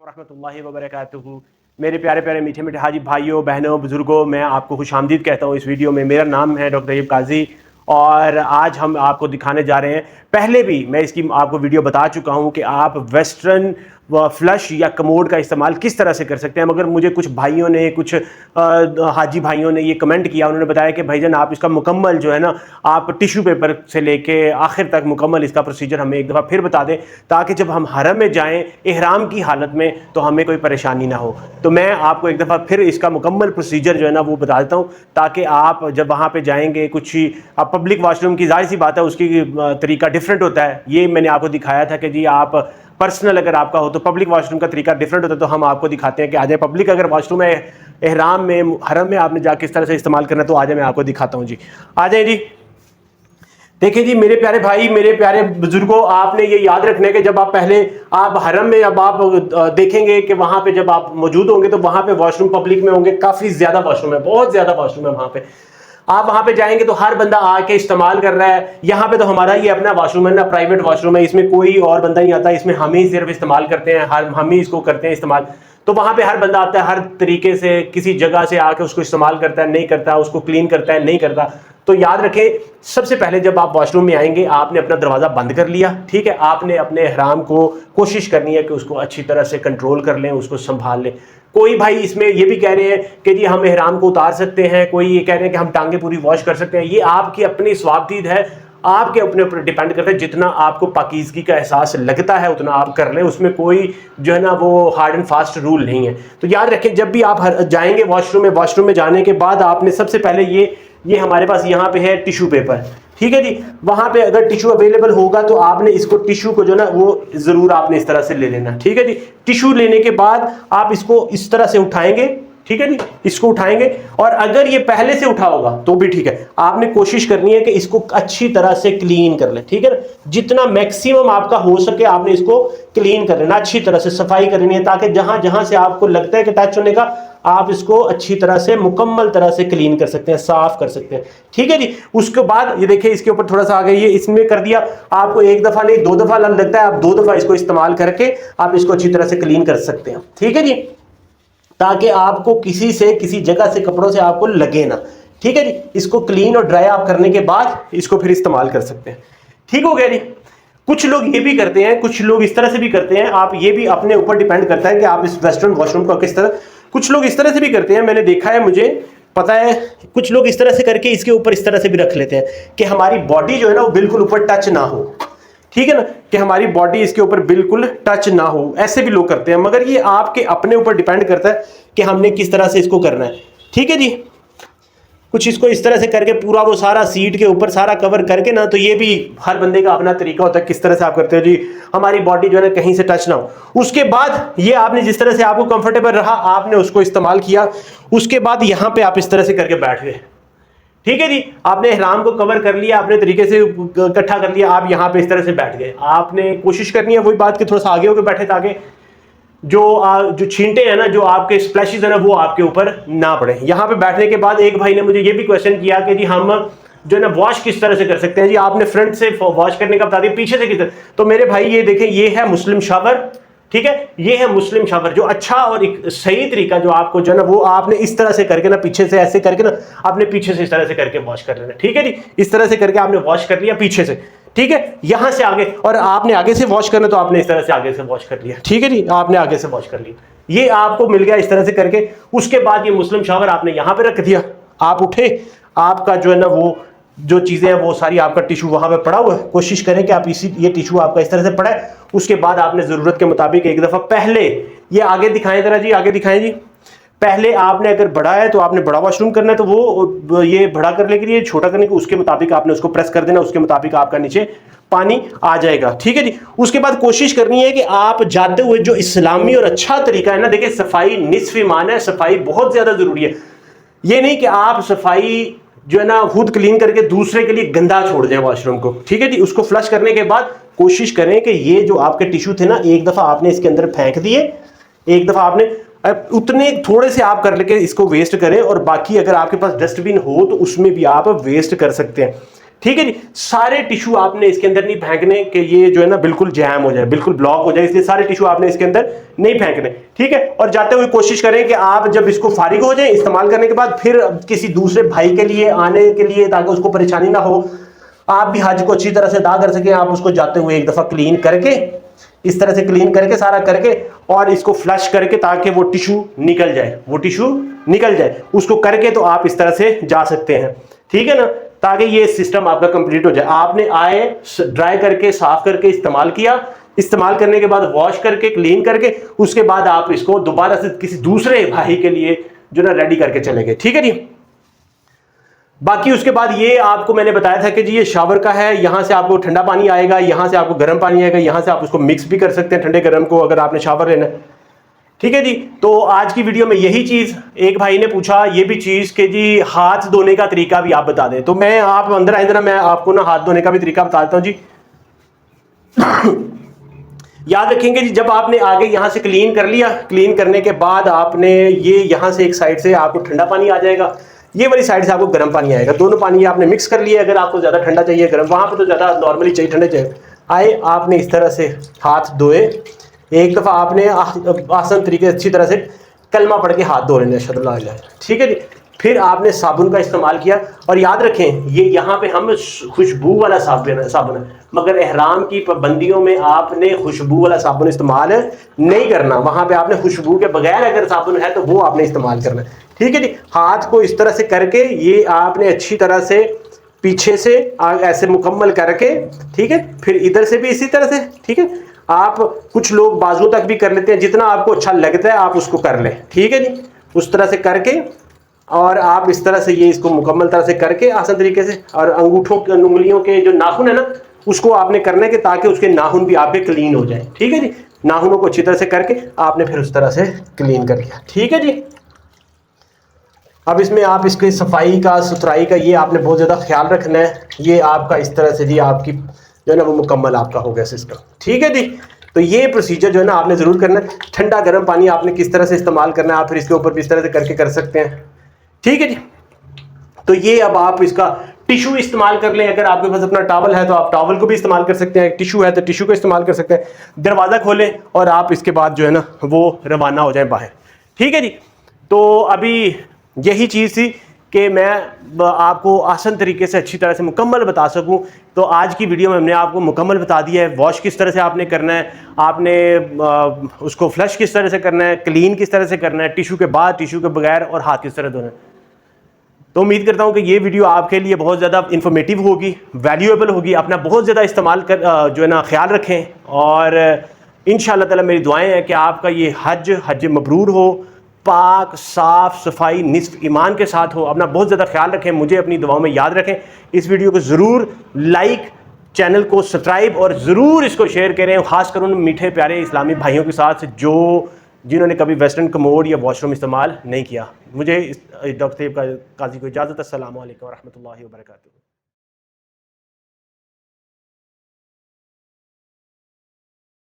रहमतुल्लाहि व बरकातुहू। मेरे प्यारे प्यारे मीठे मीठे हाजी भाइयों बहनों बुजुर्गों, मैं आपको खुशामदीद कहता हूँ इस वीडियो में। मेरा नाम है डॉक्टर अयूब काजी और आज हम आपको दिखाने जा रहे हैं, पहले भी मैं इसकी आपको वीडियो बता चुका हूँ कि आप वेस्टर्न व फ्लश या कमोड का इस्तेमाल किस तरह से कर सकते हैं। मगर मुझे कुछ भाइयों ने, कुछ हाजी भाइयों ने ये कमेंट किया, उन्होंने बताया कि भाईजान आप इसका मुकम्मल जो है ना, आप टिश्यू पेपर से लेके आखिर तक मुकम्मल इसका प्रोसीजर हमें एक दफ़ा फिर बता दें, ताकि जब हम हरम में जाएं इहराम की हालत में तो हमें कोई परेशानी ना हो। तो मैं आपको एक दफ़ा फिर इसका मुकम्मल प्रोसीजर जो है ना वो बता देता हूँ, ताकि आप जब वहाँ पे जाएंगे, कुछ अब पब्लिक वॉशरूम की जाहिर सी बात है उसकी तरीका डिफरेंट होता है। ये मैंने आपको दिखाया था कि जी आप पर्सनल अगर आपका हो तो पब्लिक वॉशरूम का तरीका डिफरेंट होता है। तो हम आपको दिखाते हैं कि आज पब्लिक अगर वॉशरूम है एहराम में, हरम में आपने जाके किस तरह से इस्तेमाल करना है, तो आज मैं आपको दिखाता हूँ जी। आ जाए जी। देखिए जी मेरे प्यारे भाई, मेरे प्यारे बुजुर्गों, आपने ये याद रखना है कि जब आप पहले आप हरम में, अब आप देखेंगे कि वहां पे जब आप मौजूद होंगे तो वहां पे वॉशरूम पब्लिक में होंगे, काफी ज्यादा वॉशरूम है, बहुत ज्यादा वॉशरूम है वहां पे। आप वहां पे जाएंगे तो हर बंदा आके इस्तेमाल कर रहा है। यहाँ पे तो हमारा ये अपना वॉशरूम है ना, प्राइवेट वॉशरूम है, इसमें कोई और बंदा नहीं आता, इसमें हम ही सिर्फ इस्तेमाल करते हैं, हम ही इसको करते हैं इस्तेमाल। तो वहां पे हर बंदा आता है, हर तरीके से किसी जगह से आके उसको इस्तेमाल करता है, नहीं करता, उसको क्लीन करता है, नहीं करता। तो याद रखें, सबसे पहले जब आप वॉशरूम में आएंगे आपने अपना दरवाज़ा बंद कर लिया, ठीक है। आपने अपने एहराम को कोशिश करनी है कि उसको अच्छी तरह से कंट्रोल कर लें, उसको संभाल लें। कोई भाई इसमें ये भी कह रहे हैं कि जी हम एहराम को उतार सकते हैं, कोई ये कह रहे हैं कि हम टांगे पूरी वॉश कर सकते हैं। ये आपकी अपनी स्वाबदीद है, आपके अपने ऊपर डिपेंड करता है। जितना आपको पाकीज़गी का एहसास लगता है उतना आप कर लें, उसमें कोई जो है ना वो हार्ड एंड फास्ट रूल नहीं है। तो याद रखें, जब भी आप जाएंगे वॉशरूम में जाने के बाद आपने सबसे पहले ये हमारे पास यहाँ पे है टिश्यू पेपर, ठीक है जी। वहां पे अगर टिश्यू अवेलेबल होगा तो आपने इसको टिश्यू को जो ना वो जरूर आपने इस तरह से ले लेना, ठीक है जी। टिश्यू लेने के बाद आप इसको इस तरह से उठाएंगे, ठीक है जी। इसको उठाएंगे और अगर ये पहले से उठा होगा तो भी ठीक है, आपने कोशिश करनी है कि इसको अच्छी तरह से क्लीन कर ले, ठीक है ना। जितना मैक्सिमम आपका हो सके आपने इसको क्लीन कर लेना, अच्छी तरह से सफाई करनी है, ताकि जहां जहां से आपको लगता है कि टच होने का, आप इसको अच्छी तरह से मुकम्मल तरह से क्लीन कर सकते हैं, साफ कर सकते हैं, ठीक है जी। उसके बाद ये देखिए इसके ऊपर थोड़ा सा आ गया, ये इसमें कर दिया। आपको एक दफा नहीं 2 दफा लगता है, आप 2 दफा इसको इस्तेमाल करके आप इसको अच्छी तरह से क्लीन कर सकते हैं, ठीक है जी, ताकि आपको किसी जगह से कपड़ों से आपको लगे ना, ठीक है जी। इसको क्लीन और ड्राई आप करने के बाद इसको फिर इस्तेमाल कर सकते हैं, ठीक हो गया जी। कुछ लोग ये भी करते हैं, कुछ लोग इस तरह से भी करते हैं, आप ये भी अपने ऊपर डिपेंड करता है कि आप इस वेस्टर्न वॉशरूम को किस तरह, कुछ लोग इस तरह से भी करते हैं, मैंने देखा है, मुझे पता है। कुछ लोग इस तरह से करके इसके ऊपर इस तरह से भी रख लेते हैं कि हमारी बॉडी जो है ना वो बिल्कुल ऊपर टच ना हो, ठीक है ना, कि हमारी बॉडी इसके ऊपर बिल्कुल टच ना हो, ऐसे भी लोग करते हैं। मगर ये आपके अपने ऊपर डिपेंड करता है कि हमने किस तरह से इसको करना है, ठीक है जी। कुछ इसको इस तरह से करके पूरा वो सारा सीट के ऊपर सारा कवर करके ना, तो ये भी हर बंदे का अपना तरीका होता है किस तरह से आप करते हो जी, हमारी बॉडी जो है ना कहीं से टच ना हो। उसके बाद ये आपने जिस तरह से आपको कंफर्टेबल रहा आपने उसको इस्तेमाल किया। उसके बाद यहाँ पे आप इस तरह से करके बैठ गए, ठीक है जी। आपने इहराम को कवर कर लिया, अपने तरीके से इकट्ठा कर लिया, आप यहाँ पे इस तरह से बैठ गए। आपने कोशिश करनी है वही बात कि थोड़ा सा आगे होकर बैठे, ताकि जो छींटे हैं ना, जो आपके स्प्लैशेस है ना, वो आपके ऊपर ना पड़े। यहाँ पे बैठने के बाद एक भाई ने मुझे ये भी क्वेश्चन किया कि जी हम जो है ना वॉश किस तरह से कर सकते हैं जी। आपने फ्रंट से वॉश करने का बता दिया, पीछे से किस तरह। तो मेरे भाई ये देखें, ये है मुस्लिम शावर, ठीक है, ये है मुस्लिम शावर। जो अच्छा और एक सही तरीका जो आपको जो है ना वो आपने इस तरह से करके ना, पीछे से ऐसे करके ना, आपने पीछे से इस तरह से करके वॉश कर लेना, ठीक है जी। इस तरह से करके आपने वॉश कर लिया पीछे से, ठीक है। यहां से आगे, और आपने आगे से वॉश करना तो आपने इस तरह से आगे से वॉश कर लिया, ठीक है जी। आपने आगे से वॉश कर लिया, ये आपको मिल गया इस तरह से करके। उसके बाद ये मुस्लिम शावर आपने यहां पे रख दिया, आप उठे, आपका जो है ना वो जो चीजें हैं वो सारी, आपका टिश्यू वहां पे पड़ा हुआ है। कोशिश करें कि आप ये टिश्यू आपका इस तरह से पड़ा है। उसके बाद आपने जरूरत के मुताबिक एक दफा पहले ये आगे दिखाएं जरा जी, आगे दिखाएं जी। पहले आपने अगर बड़ा है तो आपने बड़ा वॉशरूम करना है, तो वो ये बड़ा करने के लिए, छोटा करने के उसके मुताबिक आपने उसको प्रेस कर देना, उसके मुताबिक आपका नीचे पानी आ जाएगा, ठीक है जी। उसके बाद कोशिश करनी है कि आप जाते हुए जो इस्लामी और अच्छा तरीका है ना, देखिए सफाई निस्फ ईमान है, सफाई बहुत ज्यादा जरूरी है। ये नहीं कि आप सफाई जो है ना खुद क्लीन करके दूसरे के लिए गंदा छोड़ दें वॉशरूम को, ठीक है जी। उसको फ्लश करने के बाद कोशिश करें कि ये जो आपके टिश्यू थे ना, एक दफा आपने इसके अंदर फेंक दिए, एक दफा आपने उतने थोड़े से आप कर लेके इसको वेस्ट करें, और बाकी अगर आपके पास डस्टबिन हो तो उसमें भी आप वेस्ट कर सकते हैं, ठीक है जी। सारे टिश्यू आपने इसके अंदर नहीं फेंकने कि ये जो है ना बिल्कुल जैम हो जाए, बिल्कुल ब्लॉक हो जाए, इसलिए सारे टिश्यू आपने इसके अंदर नहीं फेंकने, ठीक है। और जाते हुए कोशिश करें कि आप जब इसको फारिग हो जाए इस्तेमाल करने के बाद, फिर किसी दूसरे भाई के लिए आने के लिए, ताकि उसको परेशानी ना हो, आप भी हज को अच्छी तरह से अदा कर सकें, आप उसको जाते हुए एक दफा क्लीन करके, इस तरह से क्लीन करके सारा करके, और इसको फ्लश करके ताकि वो टिश्यू निकल जाए, वो टिश्यू निकल जाए, उसको करके तो आप इस तरह से जा सकते हैं, ठीक है ना, ताकि ये सिस्टम आपका कंप्लीट हो जाए। आपने आए ड्राई करके साफ करके इस्तेमाल किया, इस्तेमाल करने के बाद वॉश करके क्लीन करके, उसके बाद आप इसको दोबारा से किसी दूसरे भाई के लिए जो ना रेडी करके चले गए, ठीक है जी। बाकी उसके बाद ये आपको मैंने बताया था कि जी ये शावर का है, यहां से आपको ठंडा पानी आएगा, यहां से आपको गर्म पानी आएगा, यहां से आप उसको मिक्स भी कर सकते हैं ठंडे गर्म को, अगर आपने शावर लेना है, ठीक है जी। तो आज की वीडियो में यही चीज, एक भाई ने पूछा ये भी चीज कि जी हाथ धोने का तरीका भी आप बता दें, तो मैं आप अंदर आए ना, मैं आपको ना हाथ धोने का भी तरीका बता देता हूं जी। याद रखेंगे जी, जब आपने आगे यहां से क्लीन कर लिया, क्लीन करने के बाद आपने ये यहां से एक साइड से आपको ठंडा पानी आ जाएगा, ये वाली साइड से आपको गर्म पानी आएगा, दोनों पानी आपने मिक्स कर लिया। अगर आपको ज्यादा ठंडा चाहिए गर्म, वहां पर तो ज्यादा नॉर्मली चाहिए ठंडे चाहिए, आए आपने इस तरह से हाथ धोए, एक दफा आपने आसान तरीके से अच्छी तरह से कलमा पढ़ के हाथ धो लेने, ठीक है जी। फिर आपने साबुन का इस्तेमाल किया, और याद रखें ये यहाँ पे हम खुशबू वाला साबुन है, मगर एहराम की पाबंदियों में आपने खुशबू वाला साबुन इस्तेमाल नहीं करना, वहां पे आपने खुशबू के बगैर अगर साबुन है तो वो आपने इस्तेमाल करना है, ठीक है जी। हाथ को इस तरह से करके ये आपने अच्छी तरह से पीछे से ऐसे मुकम्मल करके, ठीक है, फिर इधर से भी इसी तरह से, ठीक है। आप कुछ लोग बाजू तक भी कर लेते हैं, जितना आपको अच्छा लगता है आप उसको कर लें, ठीक है जी। उस तरह से करके, और आप इस तरह से ये इसको मुकम्मल तरह से करके आसान तरीके से, और अंगूठों के उंगलियों के जो नाखून है ना उसको आपने करने के, ताकि उसके नाखून भी आपके क्लीन हो जाए, ठीक है जी। नाखूनों को अच्छी तरह से करके आपने फिर उस तरह से क्लीन कर लिया, ठीक है जी। अब इसमें आप इसकी सफाई का, सुथराई का, ये आपने बहुत ज़्यादा ख्याल रखना है। ये आपका इस तरह से जी आपकी जो है ना वो मुकम्मल आपका हो गया सिस्टम, ठीक है जी। तो ये प्रोसीजर जो है ना आपने ज़रूर करना है। ठंडा गर्म पानी आपने किस तरह से इस्तेमाल करना है, आप फिर इसके ऊपर भी इस तरह से करके कर सकते हैं, ठीक है जी। तो ये अब आप इसका टिश्यू इस्तेमाल कर लें, अगर आपके पास अपना टॉवल है तो आप टॉवल को भी इस्तेमाल कर सकते हैं, टिश्यू है तो टिश्यू को इस्तेमाल कर सकते हैं। दरवाज़ा खोलें और आप इसके बाद जो है ना वो रवाना हो जाए बाहर, ठीक है जी। तो अभी यही चीज़ थी कि मैं आपको आसान तरीके से अच्छी तरह से मुकम्मल बता सकूं। तो आज की वीडियो में हमने आपको मुकम्मल बता दिया है, वॉश किस तरह से आपने करना है, आपने उसको फ्लश किस तरह से करना है, क्लीन किस तरह से करना है, टिश्यू के बाद, टिश्यू के बगैर, और हाथ किस तरह धोना है। तो उम्मीद करता हूं कि ये वीडियो आपके लिए बहुत ज़्यादा इन्फॉर्मेटिव होगी, वैल्यूएबल होगी। अपना बहुत ज़्यादा इस्तेमाल कर जो है ना ख्याल रखें, और इंशाअल्लाह ताला मेरी दुआएं हैं कि आपका ये हज मबरूर हो, पाक साफ सफाई निस्फ ईमान के साथ हो। अपना बहुत ज़्यादा ख्याल रखें, मुझे अपनी दुआओं में याद रखें। इस वीडियो को ज़रूर लाइक, चैनल को सब्सक्राइब, और ज़रूर इसको शेयर करें, खासकर उन मीठे प्यारे इस्लामी भाइयों के साथ जिन्होंने कभी वेस्टर्न कमोड या वॉशरूम इस्तेमाल नहीं किया। मुझे डॉक्टर तैयब काजी को इजाज़त। अस्सलामु अलैकुम व रहमतुल्लाहि व बरकातुहू।